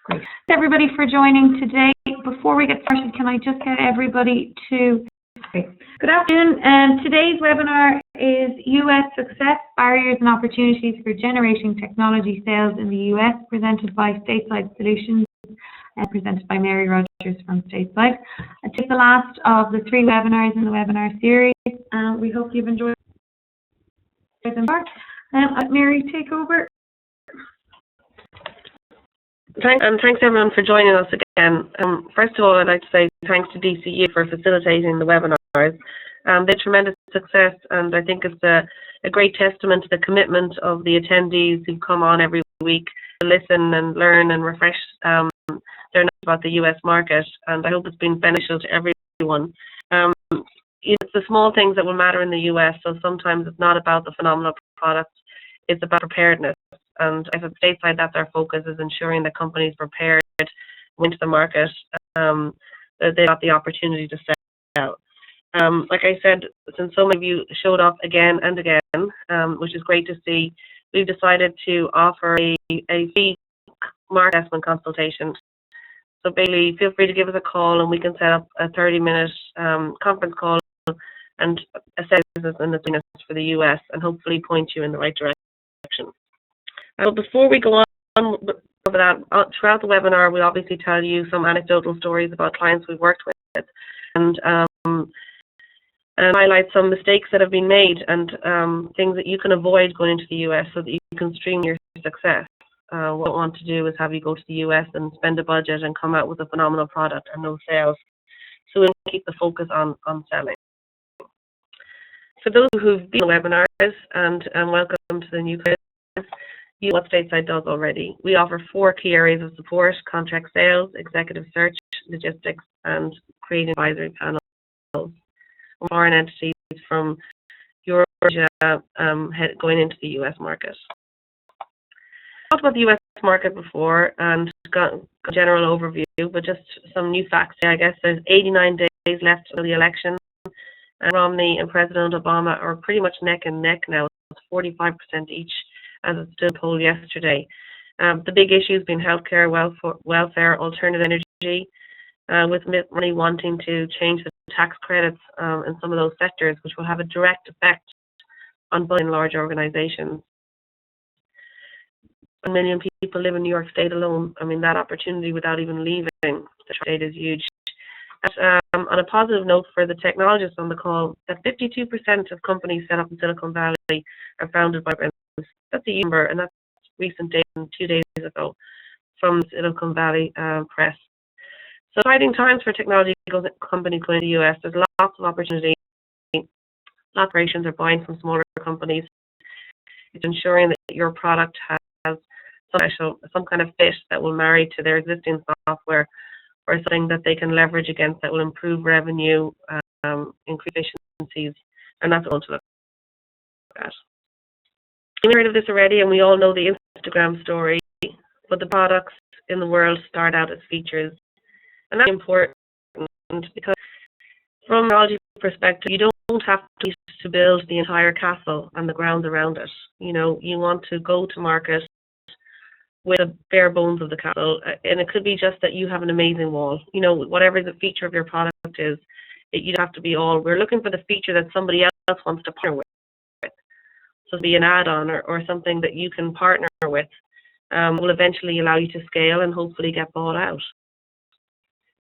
Great. Thanks everybody for joining today. Before we get started, can I just get everybody to... Okay. Good afternoon. Today's webinar is US Success, Barriers and Opportunities for Generating Technology Sales in the US, presented by Stateside Solutions and presented by Mary Rogers from Stateside. It's the last of the 3 webinars in the webinar series. We hope you've enjoyed them. Mary, take over. Thanks everyone for joining us again. First of all, I'd like to say thanks to DCU for facilitating the webinars. They're tremendous success, and I think it's a great testament to the commitment of the attendees who come on every week to listen and learn and refresh their knowledge about the US market, and I hope it's been beneficial to everyone. It's the small things that will matter in the US, so sometimes it's not about the phenomenal product, it's about preparedness. And as at Stateside, that's our focus, is ensuring that companies prepared into the market, that they got the opportunity to sell out. Like I said, since so many of you showed up again and again, which is great to see, we've decided to offer a free market assessment consultation. So basically, feel free to give us a call and we can set up a 30-minute conference call and assess business and the business for the US and hopefully point you in the right direction. Before we go on with that, throughout the webinar, we obviously tell you some anecdotal stories about clients we've worked with and highlight some mistakes that have been made and things that you can avoid going into the US so that you can stream your success. What we want to do is have you go to the US and spend a budget and come out with a phenomenal product and no sales. So we keep the focus on selling. For those who've been on webinars, and welcome to the new quiz, you know what Stateside does already. We offer 4 key areas of support: contract sales, executive search, logistics, and creating advisory panels. Foreign entities from Europe, going into the US market. I talked about the US market before and got a general overview, but just some new facts here. I guess there's 89 days left of the election, and Romney and President Obama are pretty much neck and neck now. It's 45% each, as it stood poll yesterday. The big issues being healthcare, welfare, alternative energy, with Mitt Romney wanting to change the tax credits in some of those sectors, which will have a direct effect on building large organizations. 1 million people live in New York State alone. I mean, that opportunity without even leaving the state is huge. On a positive note for the technologists on the call, that 52% of companies set up in Silicon Valley are founded by women. That's a number, and that's recent data 2 days ago from Silicon Valley Press. So exciting times for technology companies going to the US. There's lots of opportunity. Operations are buying from smaller companies. It's ensuring that your product has some kind of fit that will marry to their existing software, or something that they can leverage against that will improve revenue, increase efficiencies, and that's all to look at. You've heard of this already, and we all know the Instagram story, but the products in the world start out as features. And that's important because from a technology perspective, you don't have to build the entire castle and the grounds around it. You know, you want to go to market with the bare bones of the castle, and it could be just that you have an amazing wall. You know, whatever the feature of your product is, you don't have to be all. We're looking for the feature that somebody else wants to partner with. So be an add-on or something that you can partner with will eventually allow you to scale and hopefully get bought out.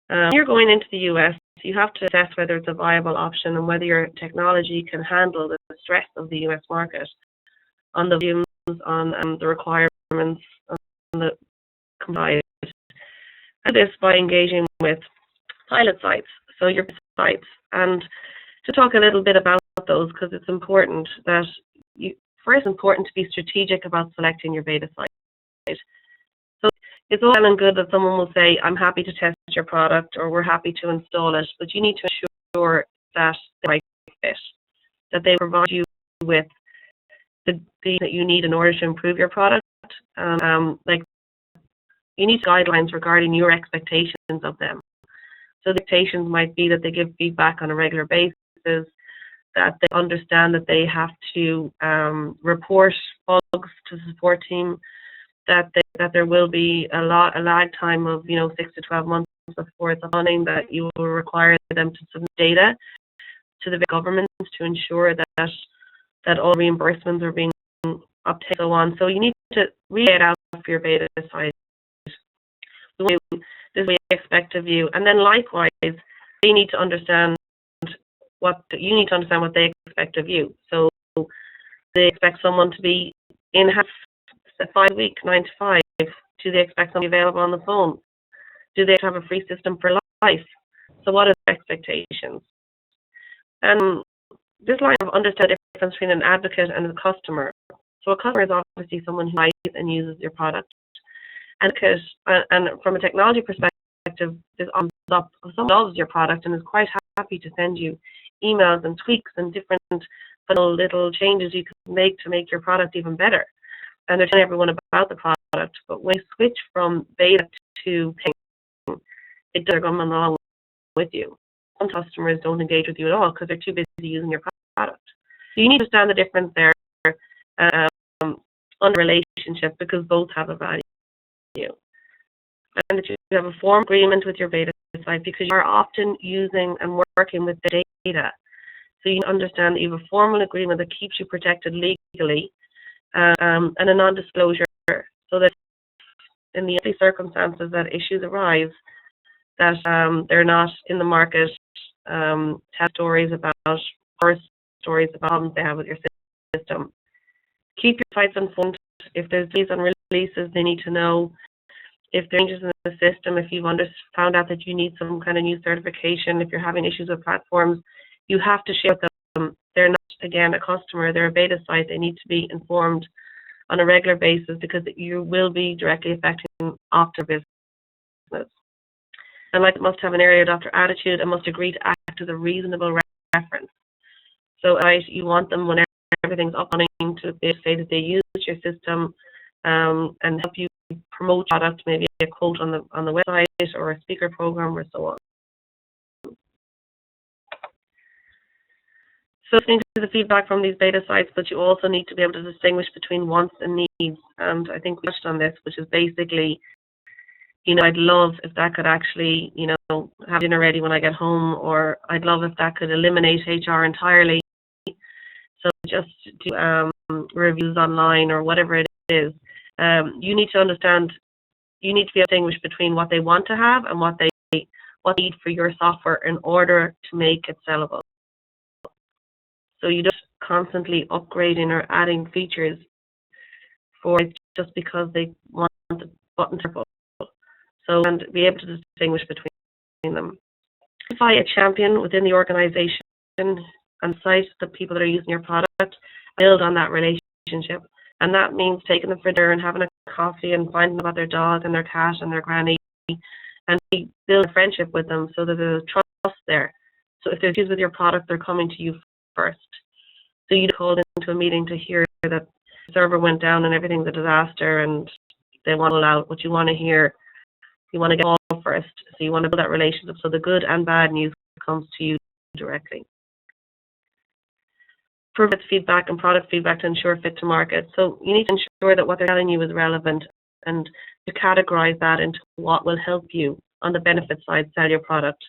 When you're going into the US, you have to assess whether it's a viable option and whether your technology can handle the stress of the US market on the volumes, on the requirements, on the compliance. And this by engaging with pilot sites, so your sites. And to talk a little bit about those, because it's important that first important to be strategic about selecting your beta site. So it's all well and good that someone will say, I'm happy to test your product, or we're happy to install it, but you need to ensure that the right fit, that they provide you with the things that you need in order to improve your product. Like, you need guidelines regarding your expectations of them. So the expectations might be that they give feedback on a regular basis, that they understand that they have to report bugs to the support team, that that there will be a lag time of 6 to 12 months before it's running, that you will require them to submit data to the governments to ensure that all reimbursements are being uptaken and so on. So you need to read it out for your beta site. This is what we expect of you, and then likewise, they need to understand what they expect of you. So they expect someone to be in-house 5 days a week, 9 to 5. Do they expect somebody available on the phone? Do they have a free system for life? So what are their expectations? And this line of understand the difference between an advocate and a customer. So a customer is obviously someone who buys and uses your product. And from a technology perspective, this ends up someone loves your product and is quite happy to send you emails and tweaks and different little changes you can make to make your product even better. And they're telling everyone about the product. But when you switch from beta to paying, it doesn't come along with you. Some customers don't engage with you at all because they're too busy using your product. So you need to understand the difference there on the relationship, because both have a value. And that you have a formal agreement with your beta site, because you are often using and working with the data. So you understand that you have a formal agreement that keeps you protected legally, and a non-disclosure, so that in the circumstances that issues arise, that they're not in the market tell stories about horror stories about problems they have with your system. Keep your sites informed. If there's delays on releases, they need to know. If there are changes in the system, if you've found out that you need some kind of new certification, if you're having issues with platforms, you have to share with them. They're not, again, a customer, they're a beta site. They need to be informed on a regular basis, because you will be directly affecting after business. And like, it must have an early adopter attitude and must agree to act as a reasonable reference. So you want them, whenever everything's up and running, to say that they use your system and help you promote product, maybe a quote on the website or a speaker program or so on. So listening to the feedback from these beta sites, but you also need to be able to distinguish between wants and needs. And I think we touched on this, which is basically, I'd love if that could actually, have dinner ready when I get home, or I'd love if that could eliminate HR entirely. So just do reviews online or whatever it is. You need to understand, you need to be able to distinguish between what they want to have and what they need for your software in order to make it sellable. So you just constantly upgrading or adding features for it just because they want the button to pull. So, and be able to distinguish between them. Identify a champion within the organization and cite the people that are using your product, build on that relationship. And that means taking them for dinner and having a coffee and finding about their dog and their cat and their granny, and build a friendship with them so that there's trust there. So if there's issues with your product, they're coming to you first. So you called into a meeting to hear that the server went down and everything's a disaster and they want to pull out. What you want to hear, you want to get all first. So you want to build that relationship so the good and bad news comes to you directly. Provide feedback and product feedback to ensure fit to market. So you need to ensure that what they're telling you is relevant, and to categorize that into what will help you on the benefit side sell your product.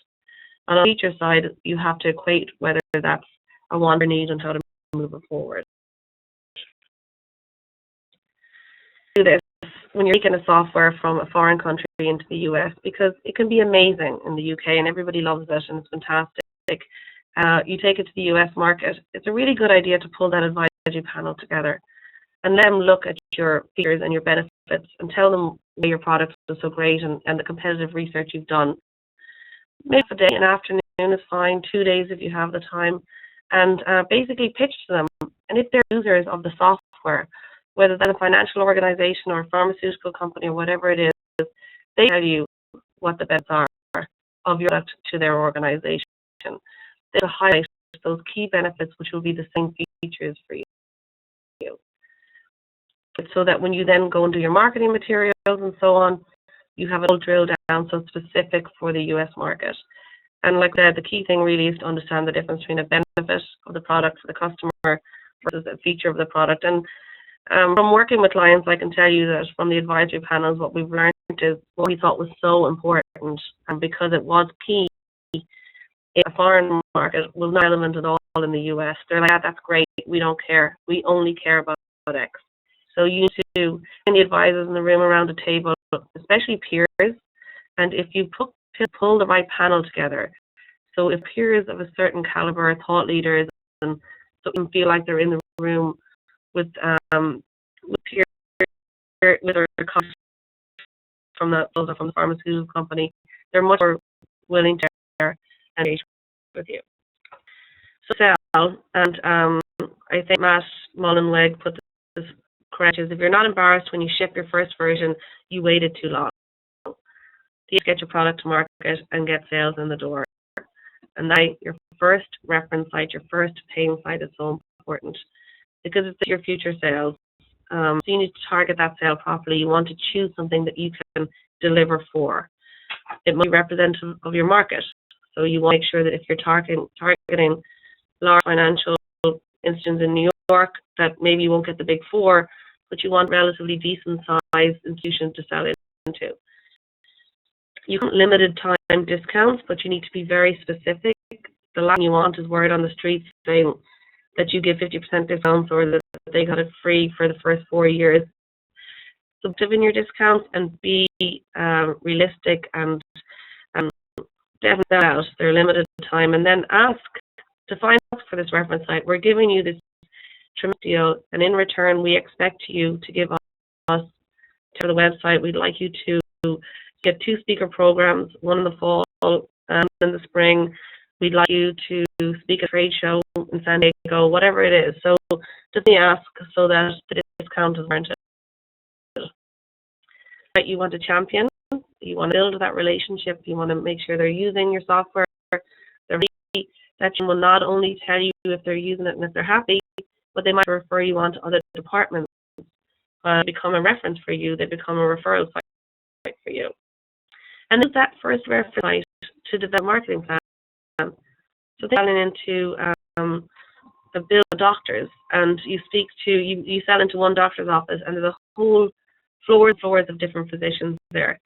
On the feature side, you have to equate whether that's a want or need and how to move it forward. Do this when you're taking a software from a foreign country into the US, because it can be amazing in the UK and everybody loves it and it's fantastic. You take it to the US market, it's a really good idea to pull that advisory panel together and let them look at your features and your benefits and tell them why your product is so great and the competitive research you've done. Maybe a day, an afternoon is fine, 2 days if you have the time, and basically pitch to them. And if they're users of the software, whether that's a financial organization or a pharmaceutical company or whatever it is, they tell you what the benefits are of your product to their organization. They'll highlight those key benefits, which will be the same features for you. So that when you then go and do your marketing materials and so on, you have it all drilled down so it's specific for the US market. And like I said, the key thing really is to understand the difference between a benefit of the product for the customer versus a feature of the product. And From working with clients, I can tell you that from the advisory panels, what we've learned is what we thought was so important, and because it was key, a foreign market was not relevant at all in the US. They're like, that's great, we don't care. We only care about X. So you need to bring the advisors in the room around the table, especially peers, and if you pull the right panel together, so if peers of a certain caliber, thought leaders, and so you feel like they're in the room with peers with their colleagues from the pharmaceutical company, they're much more willing to share and engage with you. So sell, and I think Matt Mullenweg put this correct, is if you're not embarrassed when you ship your first version, you waited too long. You get your product to market and get sales in the door. And that your first reference site, your first paying site is so important because it's your future sales. So you need to target that sale properly. You want to choose something that you can deliver for. It must be representative of your market. So you want to make sure that if you're targeting large financial institutions in New York, that maybe you won't get the big four, but you want relatively decent sized institutions to sell into. You want limited time discounts, but you need to be very specific. The last thing you want is word on the street saying that you give 50% discounts or that they got it free for the first 4 years. So in your discounts and be realistic and definitely sell out. They're limited time, and then ask to find out for this reference site. We're giving you this tremendous deal, and in return, we expect you to give us to the website. We'd like you to get 2 speaker programs, one in the fall and in the spring. We'd like you to speak at a trade show in San Diego, whatever it is. So just ask so that the discount is warranted. You want to champion, you want to build that relationship, you want to make sure they're using your software. That you will not only tell you if they're using it and if they're happy, but they might refer you on to other departments, become a reference for you, they become a referral site for you. And use that first reference site to develop a marketing plan. So they're selling into a bill of doctors, and you sell into one doctor's office, and there's a whole floors of different physicians there.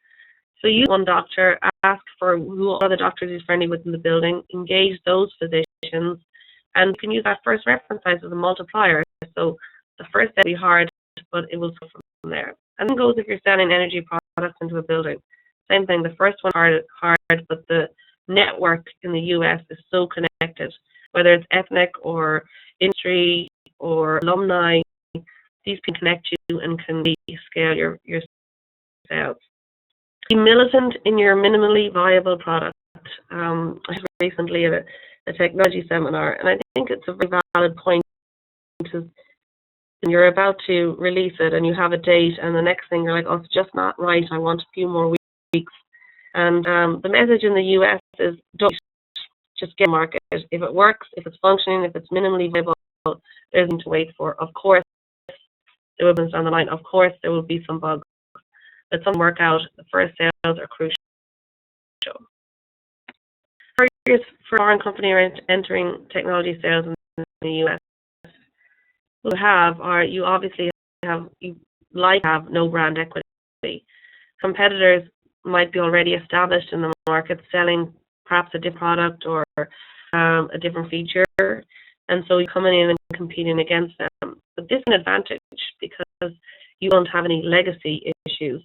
So you one doctor, ask for who other doctors he's friendly with in the building, engage those physicians, and you can use that first reference site as a multiplier. So the first step will be hard, but it will go from there. And then goes if you're selling energy products into a building. Same thing, the first one hard, but the network in the US is so connected, whether it's ethnic or industry or alumni, these can connect you and can scale your sales. Be militant in your minimally viable product. I had recently a technology seminar, and I think it's a very valid point. And you're about to release it, and you have a date, and the next thing you're like, oh, it's just not right. I want a few more weeks. And the message in the US is don't just get market. If it works, if it's functioning, if it's minimally viable, there's nothing to wait for. Of course, there will be down the line. Of course, there will be some bugs. Let something work out. The first sales are crucial. For foreign company entering technology sales in the US, you obviously have no brand equity. Competitors might be already established in the market, selling perhaps a different product or a different feature, and so you're coming in and competing against them. But this is an advantage because you don't have any legacy issues.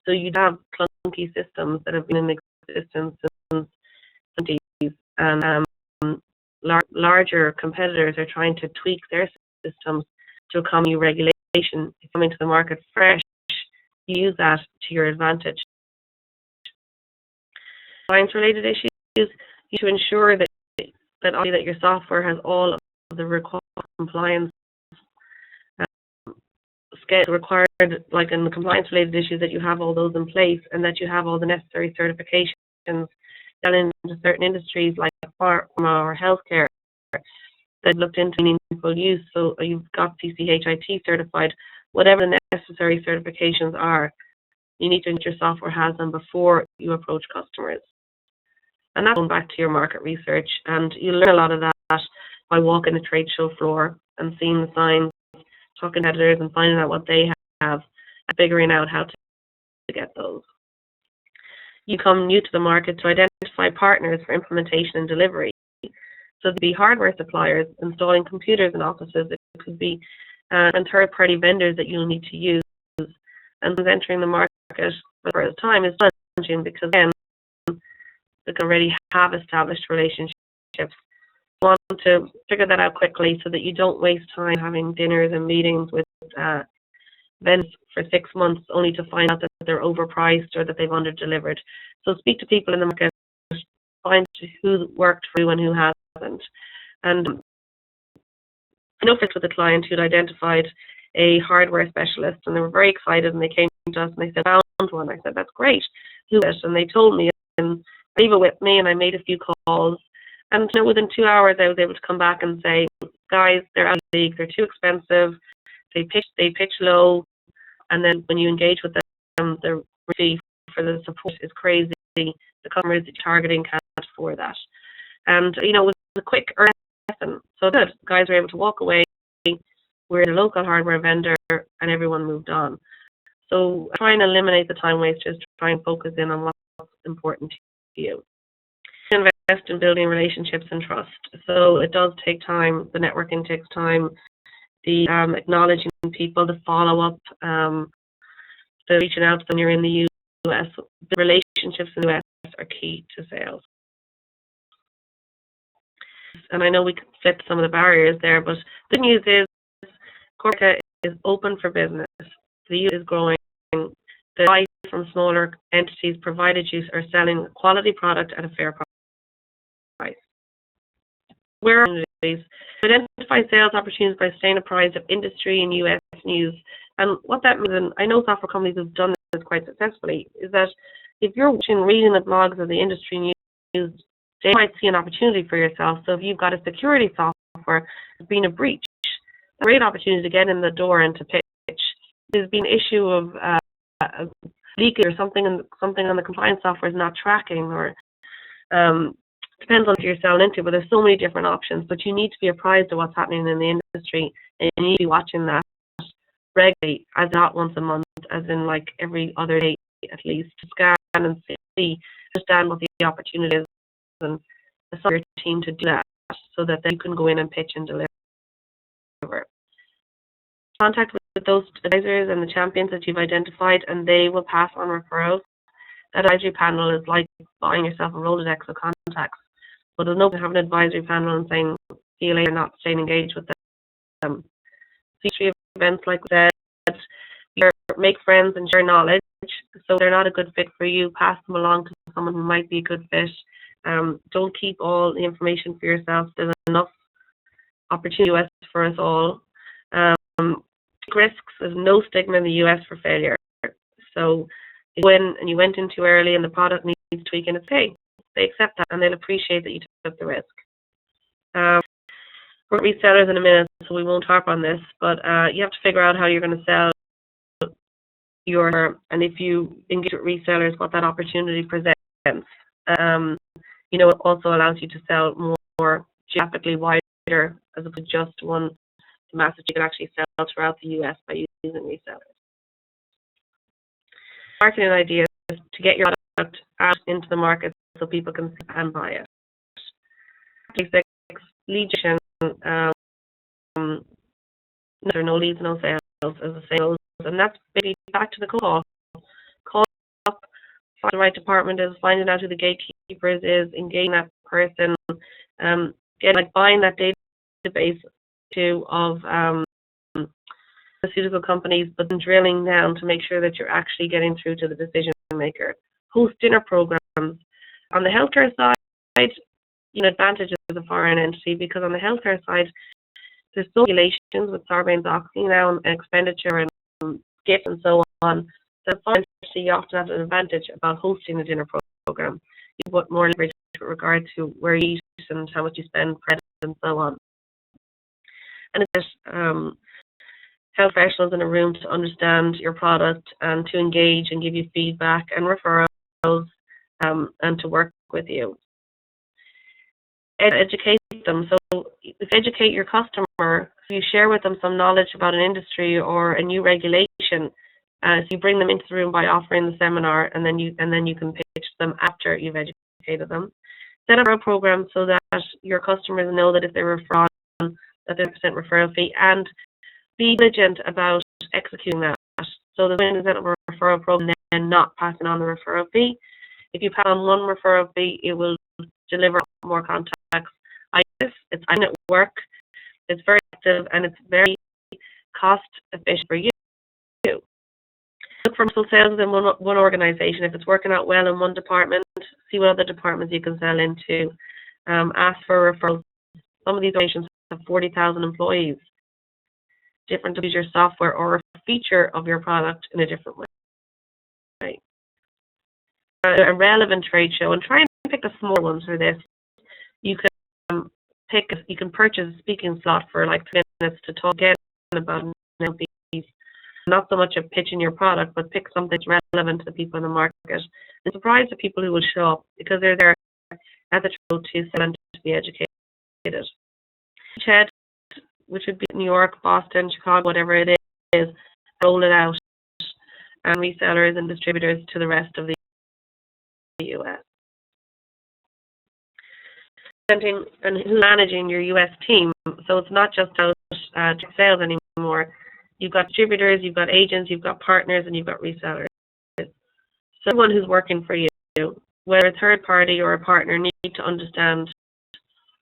So you have clunky systems that have been in existence since the 70s, and larger competitors are trying to tweak their systems to accommodate new regulation. Coming to the market fresh, you use that to your advantage. Compliance-related issues, you need to ensure that your software has all of the required compliance required, like in the compliance-related issues, that you have all those in place and that you have all the necessary certifications. Then into certain industries like pharma or healthcare that looked into meaningful use, so you've got CCHIT certified, whatever the necessary certifications are, you need to ensure your software has them before you approach customers. And that's going back to your market research, and you learn a lot of that by walking the trade show floor and seeing the signs, talking to editors and finding out what they have and figuring out how to get those. You come new to the market to identify partners for implementation and delivery. So there'd be hardware suppliers installing computers in offices. It could be and third-party vendors that you'll need to use. And entering the market for the first time is challenging because again, they can already have established relationships. You want to figure that out quickly so that you don't waste time having dinners and meetings with vendors for 6 months only to find out that they're overpriced or that they've under-delivered. So speak to people in the market, find who worked for you and who hasn't. And I know with a client who'd identified a hardware specialist, and they were very excited, and they came to us and they said, "I found one." I said, "That's great. Who is it?" And they told me, and leave it with me, and I made a few calls. And within 2 hours, I was able to come back and say, "Guys, they're out of the league. They're too expensive. They pitch low, and then when you engage with them, the fee for the support is crazy. The customers that you're targeting can't afford that." And it was a quick lesson. So good. Guys were able to walk away. We're a local hardware vendor, and everyone moved on. So try and eliminate the time wasters. Try and focus in on what's important to you. Invest in building relationships and trust. So it does take time. The networking takes time. The acknowledging people, the follow-up, the reaching out to them when you're in the US. The relationships in the US are key to sales. And I know we could flip some of the barriers there, but the news is Corsica is open for business. The US is growing. The buy from smaller entities provided you are selling a quality product at a fair price. Where are opportunities? Identify sales opportunities by staying apprised of industry and US news. And what that means, and I know software companies have done this quite successfully, is that if you're reading the blogs of the industry news, they might see an opportunity for yourself. So if you've got a security software that's been a breach, a great opportunity to get in the door and to pitch. There's been an issue of leakage or something on the compliance software is not tracking, or depends on what you're selling into, but there's so many different options. But you need to be apprised of what's happening in the industry, and you need to be watching that regularly, as not once a month, as in like every other day at least, to scan and see, understand what the opportunity is, and assign your team to do that so that you can go in and pitch and deliver. Contact with those advisors and the champions that you've identified, and they will pass on referrals. That advisory panel is like buying yourself a Rolodex of contacts, but there's no point having an advisory panel and saying, "See you later," not staying engaged with them. C3 events, like I said, make friends and share knowledge. So if they're not a good fit for you, pass them along to someone who might be a good fit. Don't keep all the information for yourself. There's enough opportunity in the US for us all. Risks, there's no stigma in the US for failure. So you go in and you went in too early and the product needs tweaking, it's okay. They accept that and they'll appreciate that you took the risk. We're resellers in a minute, so we won't harp on this, but you have to figure out how you're going to sell and if you engage with resellers, what that opportunity presents. It also allows you to sell more geographically wider as opposed to just one message. You can actually sell throughout the US by using resellers. Marketing ideas to get your product out into the market so people can see and buy it. Basics, lead generation, no leads, no sales, as the saying goes, and that's basically back to the call. Call up, find the right department is, finding out who the gatekeepers is, engaging that person, buying that database of pharmaceutical companies, but then drilling down to make sure that you're actually getting through to the decision maker. Host dinner programs. On the healthcare side, advantage of a foreign entity, because on the healthcare side, there's so regulations with Sarbanes-Oxley now and expenditure and gifts and so on. The foreign entity, you often have an advantage about hosting a dinner program. You put more leverage with regard to where you eat and how much you spend, credit and so on. And it's health professionals in a room to understand your product and to engage and give you feedback and referrals and to work with you. educate them. So if you educate your customer, you share with them some knowledge about an industry or a new regulation. So you bring them into the room by offering the seminar, and then you can pitch them after you've educated them. Set up a program so that your customers know that if they refer on, that there's a % referral fee, and be diligent about executing that. So the win is that a referral program and not passing on the referral fee. If you pass on one referral fee, it will deliver more contacts. It's network. It's very effective and it's very cost efficient for you. Look for muscle sales within one organization. If it's working out well in one department, see what other departments you can sell into. Ask for referrals. Some of these organizations have 40,000 employees. Different to use your software or a feature of your product in a different way. Right. A relevant trade show, and try and pick a small one for this. You can you can purchase a speaking slot for like 3 minutes to talk again about NLPs. Not so much of pitching your product, but pick something that's relevant to the people in the market. And surprise the people who will show up because they're there at the show to sell and to be educated. Ched, which would be New York, Boston, Chicago, whatever it is, roll it out, and resellers and distributors to the rest of the U.S. And managing your U.S. team, so it's not just sales anymore. You've got distributors, you've got agents, you've got partners, and you've got resellers. Someone who's working for you, whether a third party or a partner, need to understand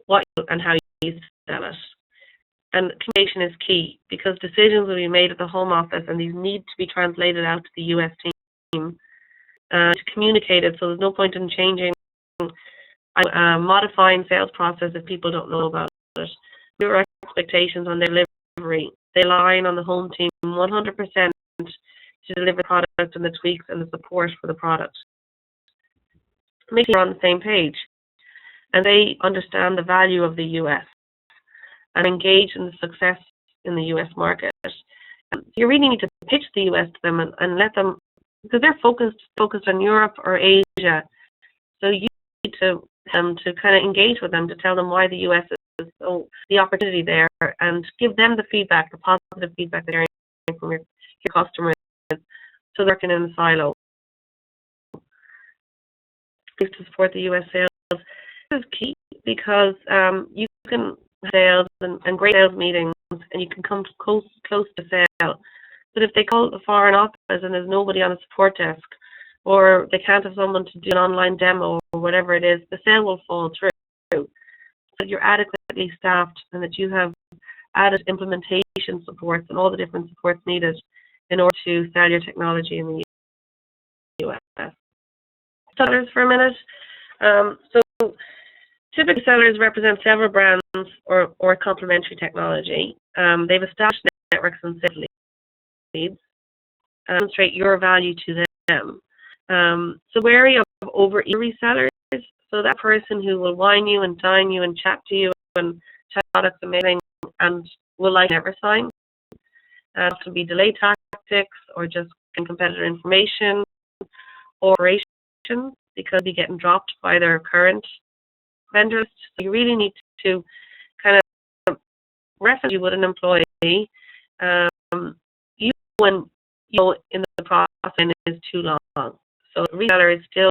what and how you sell it. And communication is key because decisions will be made at the home office, and these need to be translated out to the U.S. team to communicate it. So there's no point in changing, modifying sales process if people don't know about it. Your expectations on delivery, they align on the home team 100% to deliver the product and the tweaks and the support for the product. Making sure they're on the same page, and they understand the value of the U.S. and engage in the success in the U.S. market. You really need to pitch the U.S. to them and let them, because they're focused on Europe or Asia. So you need to kind of engage with them to tell them why the U.S. is the opportunity there, and give them the feedback, the positive feedback that they're getting from your customers. So they're working in a silo. To support the U.S. sales, this is key because you can have sales and great sales meetings, and you can come close to sale. But if they call a foreign office and there's nobody on the support desk, or they can't have someone to do an online demo or whatever it is, the sale will fall through. So you're adequately staffed and that you have added implementation supports and all the different supports needed in order to sell your technology in the U.S. Sellers for a minute. So typically sellers represent several brands or complementary technology. They've established networks and sales leads. Demonstrate your value to them. So wary of over-eager resellers. So that person who will wine you and dine you and chat to you and chat products amazing and will like never sign. It can be delay tactics or just competitor information or operation because they're getting dropped by their current vendors. So you really need to kind of reference you with an employee. You when in the process is too long. So the reseller is still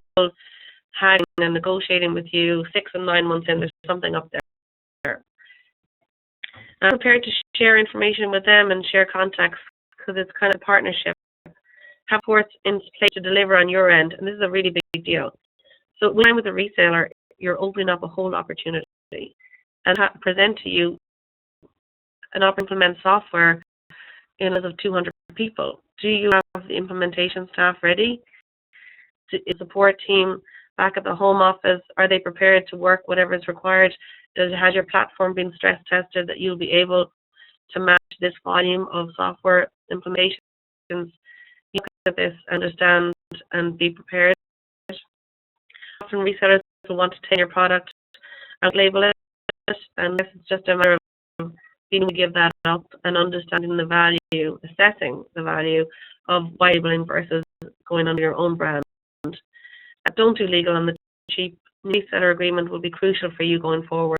hanging and negotiating with you 6 and 9 months in. There's something up there. I'm prepared to share information with them and share contacts because it's kind of partnership. Have supports in place to deliver on your end, and this is a really big deal. So when I'm with a reseller, you're opening up a whole opportunity and present to you an opportunity to implement software in less of 200 people. Do you have the implementation staff ready? Is the support team back at the home office? Are they prepared to work whatever is required? Has your platform been stress tested that you'll be able to match this volume of software implementations? You look at this, understand, and be prepared. Often resellers will want to take your product and label it, and this is just a matter of being able to give that up and understanding the value, assessing the value of white labeling versus going under your own brand. Don't do legal on the cheap. reseller agreement will be crucial for you going forward.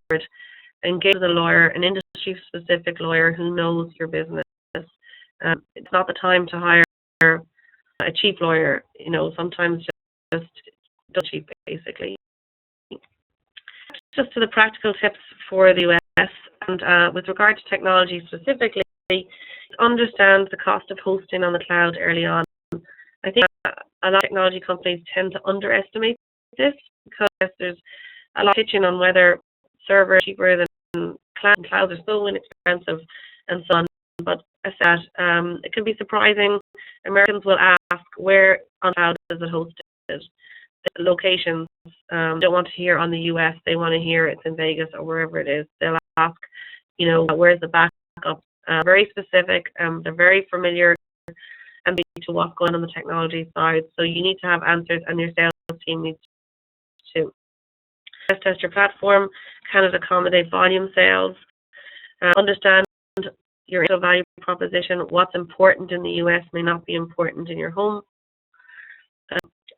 Engage with a lawyer, an industry-specific lawyer who knows your business. It's not the time to hire a cheap lawyer. You know, sometimes just don't cheap, basically. Just to the practical tips for the US, and with regard to technology specifically, understand the cost of hosting on the cloud early on. I think a lot of technology companies tend to underestimate this because there's a lot of pitching on whether servers are cheaper than cloud. Clouds are so inexpensive and so on. But as that, it can be surprising. Americans will ask, where on cloud is it hosted? The locations don't want to hear on the US. They want to hear it's in Vegas or wherever it is. They'll ask, you know, where's the backup? Very specific. They're very familiar and to what's going on the technology side. So you need to have answers, and your sales team needs to. Test your platform. Can it accommodate volume sales? Understand your value proposition. What's important in the US may not be important in your home.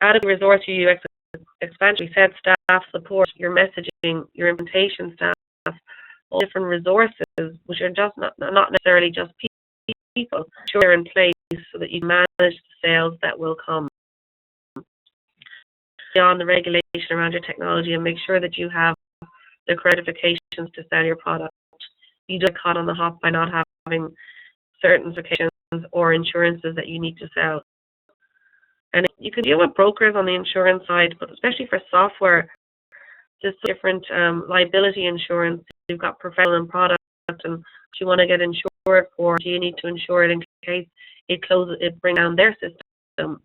Add a resource to your UX expansion. We said staff support, your messaging, your implementation staff, all different resources, which are just not necessarily just people. Sure, they're in place so that you manage the sales that will come. Beyond the regulation around your technology, and make sure that you have the certifications to sell your product. You don't get caught on the hop by not having certifications or insurances that you need to sell. And you can deal with brokers on the insurance side, but especially for software, there's different liability insurance. You've got professional and product, and what you want to get insured for. Do you need to insure it in case it closes, it brings down their system,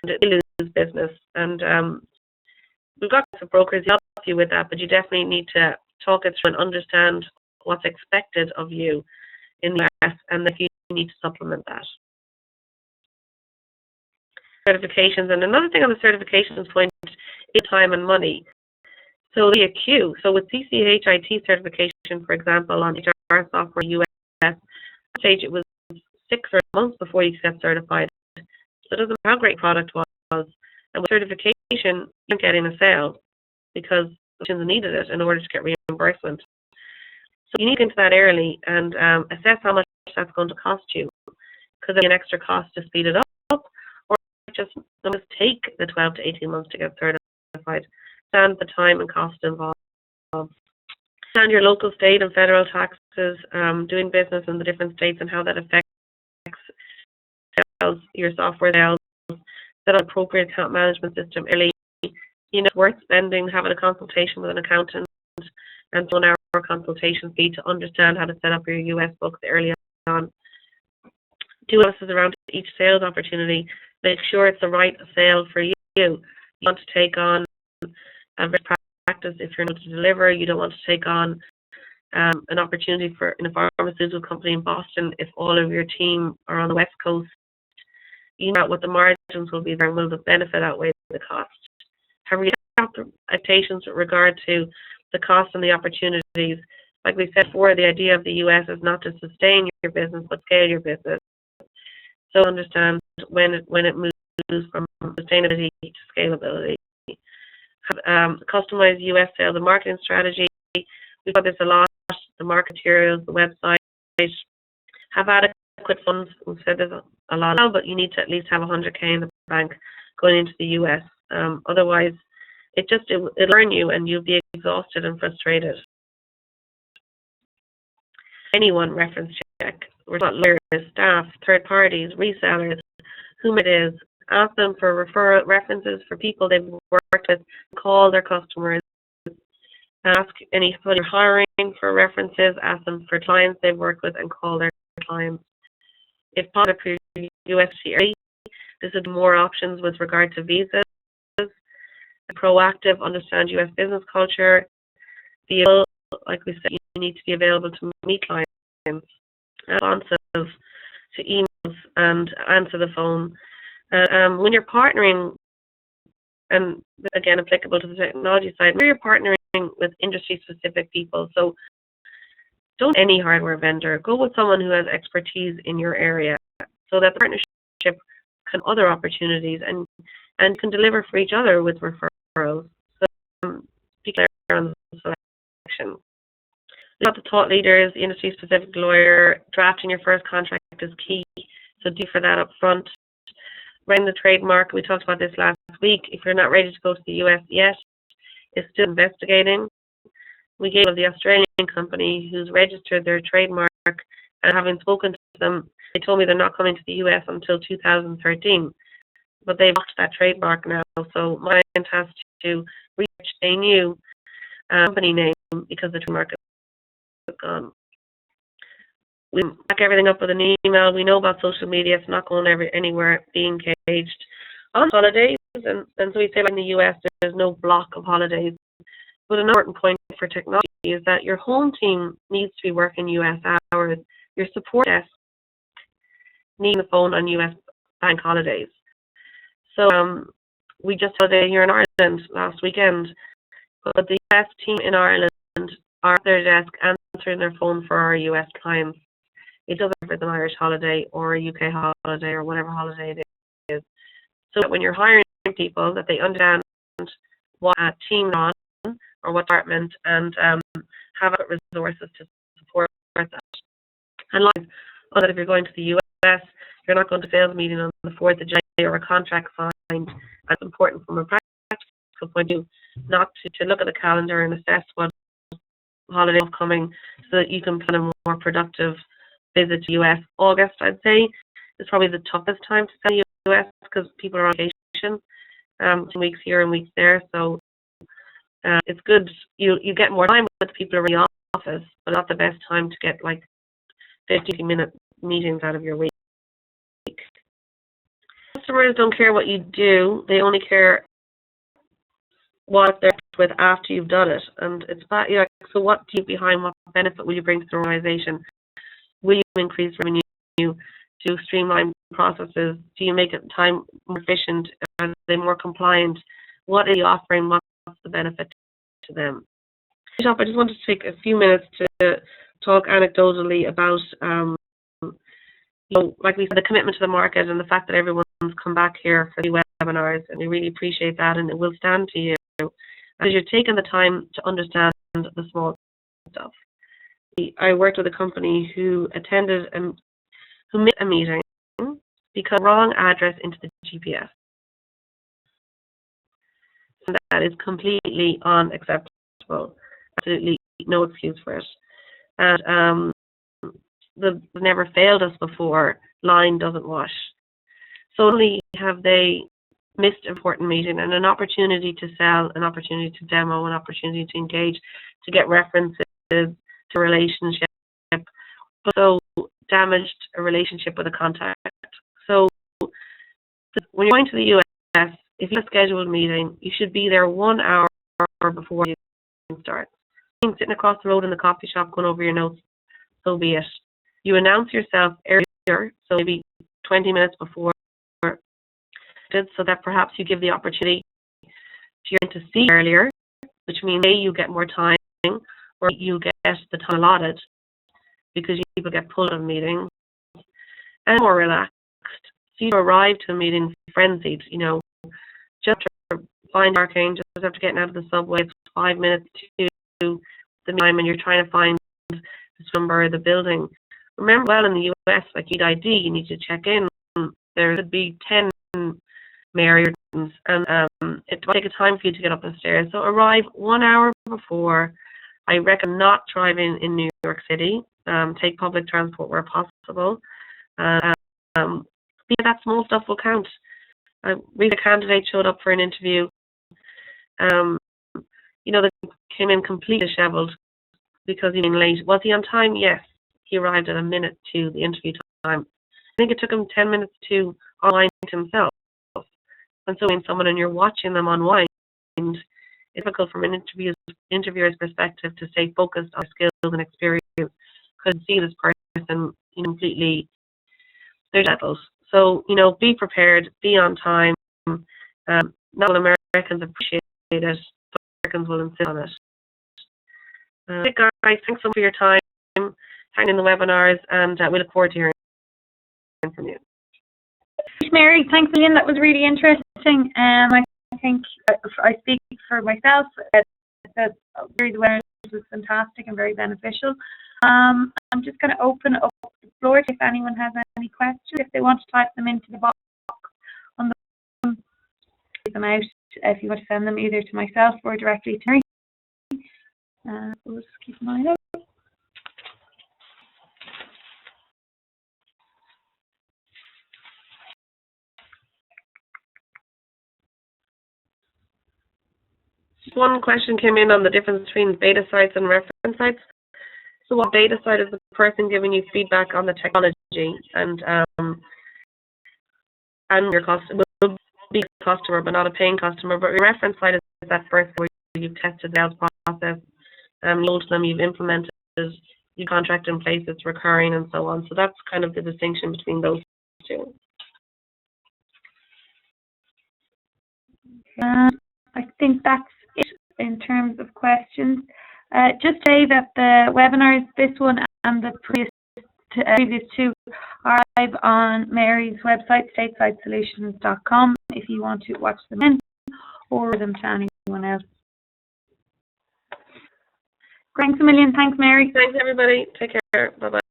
and it loses business? And we've got some brokers to help you with that, but you definitely need to talk it through and understand what's expected of you in the US, and if you need to supplement that. Certifications, and another thing on the certifications point is time and money. So the queue. So with CCHIT certification, for example, on HR software US stage, it was 6 or 8 months before you get certified. So it doesn't matter how great product was. And with certification, you're getting a sale because institutions needed it in order to get reimbursement. So you need to get into that early and assess how much that's going to cost you, because there's an extra cost to speed it up, or just take the 12 to 18 months to get certified. Understand the time and cost involved. Understand your local, state, and federal taxes, doing business in the different states and how that affects sales, your software sales. Set up appropriate account management system early. You know, it's worth spending, having a consultation with an accountant and so an hour consultation fee to understand how to set up your US books early on. Do analysis around each sales opportunity. Make sure it's the right sale for you. You want to take on a practice if you're not to deliver. You don't want to take on an opportunity in a pharmaceutical company in Boston if all of your team are on the West Coast. You know what the margins will be there, and will the benefit outweigh the cost. However, you have expectations with regard to the cost and the opportunities. Like we said before, the idea of the US is not to sustain your business, but scale your business. So understand when it moves from sustainability to scalability. Have customized US sales and marketing strategy. We've got this a lot. The market materials, the website. Have adequate funds. We've said there's a lot, but you need to at least have 100K in the bank going into the US. Otherwise, it'll earn you, and you'll be exhausted and frustrated. Anyone reference check. We're not lawyers, staff, third parties, resellers, whom it is. Ask them for referral references for people they've worked with. Call their customers. Ask anybody you're hiring for references. Ask them for clients they've worked with and call their clients. If possible, for USCA, this is more options with regard to visas. Proactive, understand US business culture. Like we said, you need to be available to meet clients. Responsive to emails and answer the phone. When you're partnering, and again applicable to the technology side, when you're partnering with industry-specific people, so don't any hardware vendor. Go with someone who has expertise in your area, so that the partnership can other opportunities and can deliver for each other with referrals. So on the selection. Not the thought leaders, the industry-specific lawyer, drafting your first contract is key, so do for that up front. Running the trademark, we talked about this last week. If you're not ready to go to the US yet, it's still investigating. We gave the Australian company who's registered their trademark, and having spoken to them, they told me they're not coming to the US until 2013. But they've locked that trademark now, so my client has to research a new company name because the trademark is gone. We back everything up with an email. We know about social media. It's not going anywhere, being caged. On holidays, and so we say like in the US, there's no block of holidays. But an important point for technology is that your home team needs to be working US hours. Your support desk needs the phone on US bank holidays. So we just had a day here in Ireland last weekend, but the US team in Ireland are at their desk answering their phone for our US clients. It doesn't matter if it's an Irish holiday or a UK holiday or whatever holiday it is. So that when you're hiring people, that they understand what team they're on or what department, and have resources to support that. And like that, if you're going to the US, you're not going to sales meeting on the 4th of July or a contract signed. That's important from a practical point of view, not to look at the calendar and assess what holiday is coming, so that you can plan a more productive visit to US. August, I'd say, is probably the toughest time to sell the US because people are on vacation, 2 weeks here and weeks there. So it's good. You get more time with the people around the office, but not the best time to get like 50-minute meetings out of your week. Customers don't care what you do; they only care what they're with after you've done it. And it's about, so what do you behind what benefit will you bring to the organization? Will you increase revenue? Do you streamline processes? Do you make it time more efficient? Are they more compliant? What are you offering? What's the benefit to them? I just wanted to take a few minutes to talk anecdotally about, like we said, the commitment to the market and the fact that everyone's come back here for the webinars, and we really appreciate that, and it will stand to you as you're taking the time to understand the small stuff. I worked with a company who attended who missed a meeting because wrong address into the GPS. And that is completely unacceptable. Absolutely no excuse for it. And they've never failed us before. Line doesn't wash. So only have they missed an important meeting and an opportunity to sell, an opportunity to demo, an opportunity to engage, to get references, to relationship, but so damaged a relationship with a contact. So when you're going to the US, if you have a scheduled meeting, you should be there 1 hour before you start. Sitting across the road in the coffee shop going over your notes, so be it. You announce yourself earlier, so maybe 20 minutes before, so that perhaps you give the opportunity to see earlier, which means A, you get more time, or you get the time allotted, because people get pulled on meetings, and more relaxed. So you arrive to a meeting frenzied, just to find parking, just after getting out of the subway, it's 5 minutes to the time, and you're trying to find this number of the building. Remember, well, in the US, like you need ID, you need to check in. There could be 10 Marriotts, and it might take a time for you to get up the stairs. So arrive 1 hour before. I recommend not driving in New York City. Take public transport where possible. That small stuff will count. A candidate showed up for an interview. They came in completely disheveled because he was late. Was he on time? Yes. He arrived at a minute to the interview time. I think it took him 10 minutes to unwind himself. And so when someone and you're watching them unwind, it's difficult from an interviewer's perspective to stay focused on skills and experience, because see this person completely, they're settled. So, be prepared, be on time. Not all Americans appreciate it, but Americans will insist on it. Guys, thanks so much for your time, hanging in the webinars, and we look forward to hearing from you. Mary, thanks again. That was really interesting. I think I speak for myself. the series of webinars was fantastic and very beneficial. I'm just going to open up the floor if anyone has any questions. If they want to type them into the box on the phone, read them out. If you want to send them either to myself or directly to Mary. We'll just keep an eye out. One question came in on the difference between beta sites and reference sites. So what beta site is the person giving you feedback on the technology, and your customer will be a customer but not a paying customer. But your reference site is that first where you've tested the sales process, told them you've implemented, you contract in place, it's recurring and so on. So that's kind of the distinction between those two. I think that's it in terms of questions. Just say that the webinars, this one and the previous two, are live on Mary's website, statesidesolutions.com, if you want to watch them in or them to anyone else. Thanks a million. Thanks, Mary. Thanks, everybody. Take care. Bye-bye.